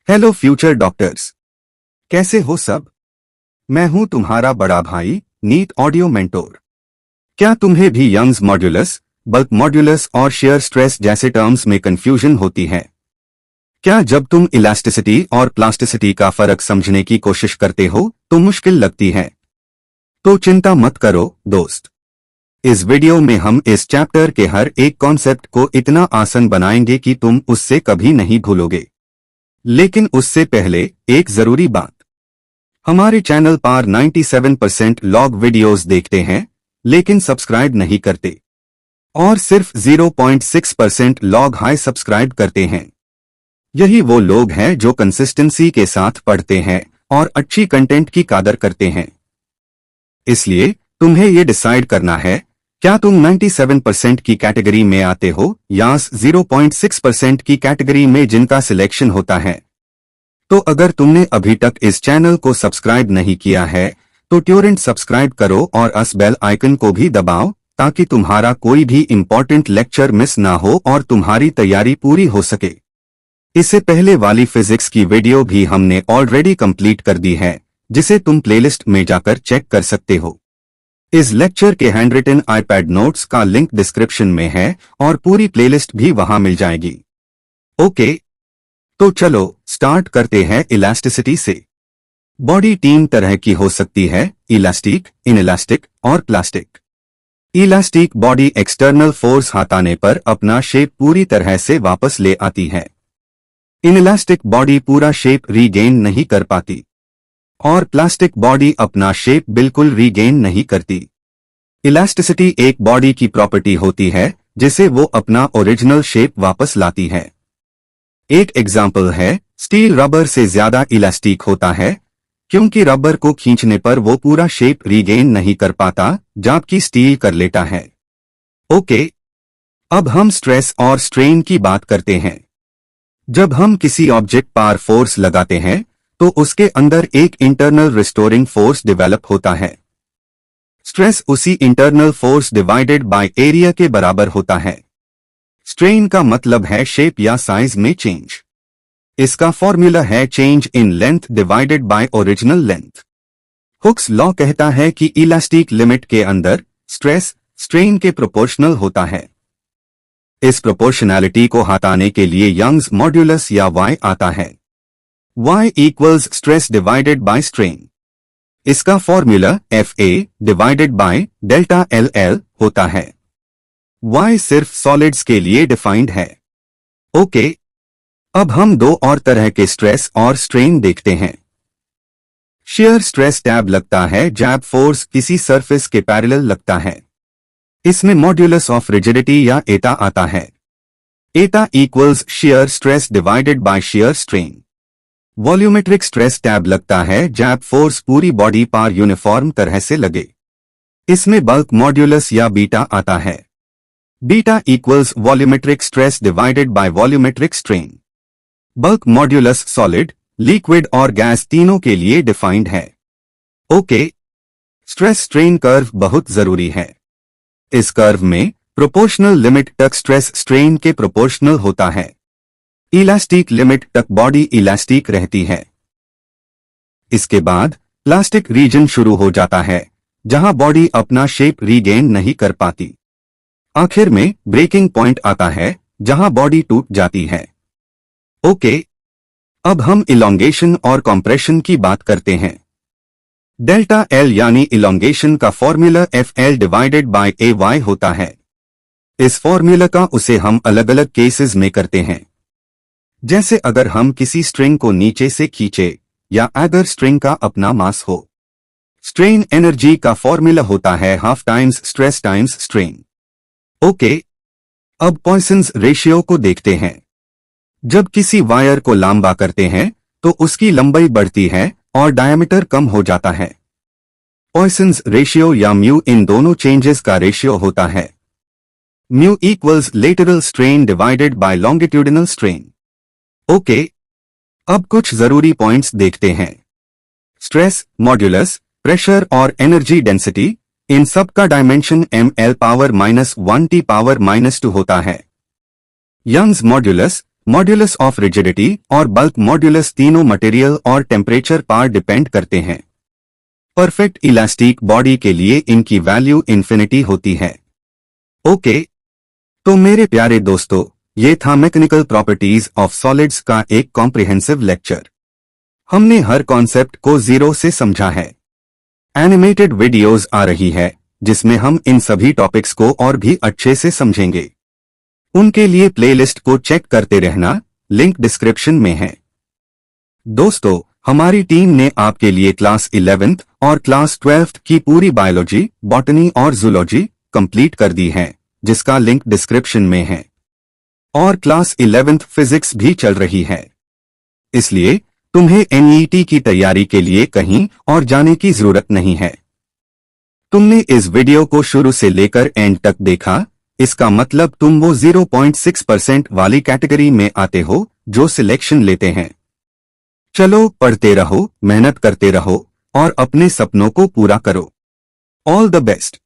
Hello future doctors, कैसे हो सब। मैं हूं तुम्हारा बड़ा भाई नीट ऑडियो मेंटोर। क्या तुम्हें भी यंग्स मॉड्यूलस, बल्क मॉड्यूलस और शेयर स्ट्रेस जैसे टर्म्स में कंफ्यूजन होती है? क्या जब तुम इलास्टिसिटी और प्लास्टिसिटी का फर्क समझने की कोशिश करते हो तो मुश्किल लगती है? तो चिंता मत करो दोस्त। इस वीडियो में हम इस चैप्टर के हर एक कॉन्सेप्ट को इतना आसान बनाएंगे कि तुम उससे कभी नहीं भूलोगे। लेकिन उससे पहले एक जरूरी बात, हमारे चैनल पर 97% लॉग वीडियोस देखते हैं लेकिन सब्सक्राइब नहीं करते और सिर्फ 0.6% लॉग हाई सब्सक्राइब करते हैं। यही वो लोग हैं जो कंसिस्टेंसी के साथ पढ़ते हैं और अच्छी कंटेंट की कदर करते हैं। इसलिए तुम्हें ये डिसाइड करना है, क्या तुम 97% की कैटेगरी में आते हो या 0.6% की कैटेगरी में जिनका सिलेक्शन होता है। तो अगर तुमने अभी तक इस चैनल को सब्सक्राइब नहीं किया है तो तुरंत सब्सक्राइब करो और इस बेल आइकन को भी दबाओ ताकि तुम्हारा कोई भी इंपॉर्टेंट लेक्चर मिस ना हो और तुम्हारी तैयारी पूरी हो सके। इससे पहले वाली फिजिक्स की वीडियो भी हमने ऑलरेडी कंप्लीट कर दी है, जिसे तुम प्लेलिस्ट में जाकर चेक कर सकते हो। इस लेक्चर के हैंडरिटन आईपैड नोट्स का लिंक डिस्क्रिप्शन में है और पूरी प्लेलिस्ट भी वहां मिल जाएगी। ओके, तो चलो स्टार्ट करते हैं इलास्टिसिटी से। बॉडी तीन तरह की हो सकती है, इलास्टिक, इनइलास्टिक और plastic. Elastic body external force हटाने पर अपना शेप पूरी तरह से वापस ले आती है। इनइलास्टिक बॉडी पूरा शेप रीगेन नहीं कर पाती और प्लास्टिक बॉडी अपना शेप बिल्कुल रीगेन नहीं करती। इलास्टिसिटी एक बॉडी की प्रॉपर्टी होती है जिसे वो अपना ओरिजिनल शेप वापस लाती है। एक एग्जाम्पल है, स्टील रबर से ज्यादा इलास्टिक होता है क्योंकि रबर को खींचने पर वो पूरा शेप रीगेन नहीं कर पाता जबकि स्टील कर लेता है। ओके, अब हम स्ट्रेस और स्ट्रेन की बात करते हैं। जब हम किसी ऑब्जेक्ट पर फोर्स लगाते हैं तो उसके अंदर एक इंटरनल रिस्टोरिंग फोर्स डेवलप होता है। स्ट्रेस उसी internal force divided by area के बराबर होता है। स्ट्रेन का मतलब है शेप या साइज में चेंज। इसका फॉर्मूला है change in length divided by original length. Hooke's law कहता है कि इलास्टिक लिमिट के अंदर स्ट्रेस स्ट्रेन के प्रोपोर्शनल होता है। इस प्रोपोर्शनैलिटी को हटाने के लिए यंग्स मॉड्यूलस या Y आता है। Y equals stress divided by strain. इसका formula FA divided by delta LL होता है। Y सिर्फ सॉलिड्स के लिए डिफाइंड है। ओके, अब हम दो और तरह के स्ट्रेस और स्ट्रेन देखते हैं। शियर स्ट्रेस टैब लगता है जब फोर्स किसी सरफेस के पैरेलल लगता है। इसमें मॉड्यूलस ऑफ रिजिडिटी या एटा आता है। एटा equals shear stress divided bye shear strain. Volumetric stress tab लगता है जब फोर्स पूरी बॉडी पर यूनिफॉर्म तरह से लगे। इसमें बल्क मॉड्यूलस या बीटा आता है। Beta equals volumetric stress divided bye volumetric strain. Bulk modulus solid, liquid और गैस तीनों के लिए डिफाइंड है। ओके, स्ट्रेस स्ट्रेन कर्व बहुत जरूरी है। इस कर्व में प्रोपोर्शनल लिमिट तक स्ट्रेस स्ट्रेन के प्रोपोर्शनल होता है। इलास्टिक लिमिट तक बॉडी इलास्टिक रहती है। इसके बाद प्लास्टिक रीजन शुरू हो जाता है जहां बॉडी अपना शेप रीगेन नहीं कर पाती। आखिर में ब्रेकिंग पॉइंट आता है जहां बॉडी टूट जाती है। ओके, अब हम इलोंगेशन और कॉम्प्रेशन की बात करते हैं। डेल्टा L यानी इलोंगेशन का formula FL divided by AY होता है। इस फॉर्मूला का उसे हम अलग अलग केसेस में करते हैं, जैसे अगर हम किसी स्ट्रिंग को नीचे से खींचे या अगर स्ट्रिंग का अपना मास हो। स्ट्रेन एनर्जी का फॉर्मूला होता है half times stress times strain. Okay, अब पॉइसन्स रेशियो को देखते हैं। जब किसी वायर को लंबा करते हैं तो उसकी लंबाई बढ़ती है और डायमीटर कम हो जाता है। पॉइसन्स रेशियो या म्यू इन दोनों चेंजेस का रेशियो होता है। Mu equals lateral strain divided by longitudinal strain. Okay, अब कुछ जरूरी पॉइंट्स देखते हैं। स्ट्रेस, मॉड्यूलस, प्रेशर और एनर्जी डेंसिटी, इन सब का dimension ml power -1 t power -2 होता है। Young's modulus modulus of rigidity और बल्क मॉड्यूलस तीनों मटेरियल और टेम्परेचर पर डिपेंड करते हैं। परफेक्ट इलास्टिक बॉडी के लिए इनकी वैल्यू इन्फिनिटी होती है। ओके, तो मेरे प्यारे दोस्तों, ये था मैकेनिकल प्रॉपर्टीज ऑफ सॉलिड्स का एक कॉम्प्रिहेंसिव लेक्चर। हमने हर कॉन्सेप्ट को जीरो से समझा है। एनिमेटेड वीडियोस आ रही है जिसमें हम इन सभी टॉपिक्स को और भी अच्छे से समझेंगे। उनके लिए प्लेलिस्ट को चेक करते रहना, लिंक डिस्क्रिप्शन में है। दोस्तों, हमारी टीम ने आपके लिए क्लास 11th और क्लास 12th की पूरी बायोलॉजी, बॉटनी और जूलॉजी कंप्लीट कर दी है, जिसका लिंक डिस्क्रिप्शन में है। और क्लास 11th फिजिक्स भी चल रही है। इसलिए तुम्हें एनईटी की तैयारी के लिए कहीं और जाने की जरूरत नहीं है। तुमने इस वीडियो को शुरू से लेकर एंड तक देखा, इसका मतलब तुम वो 0.6% वाली कैटेगरी में आते हो जो सिलेक्शन लेते हैं। चलो पढ़ते रहो, मेहनत करते रहो और अपने सपनों को पूरा करो। All the best.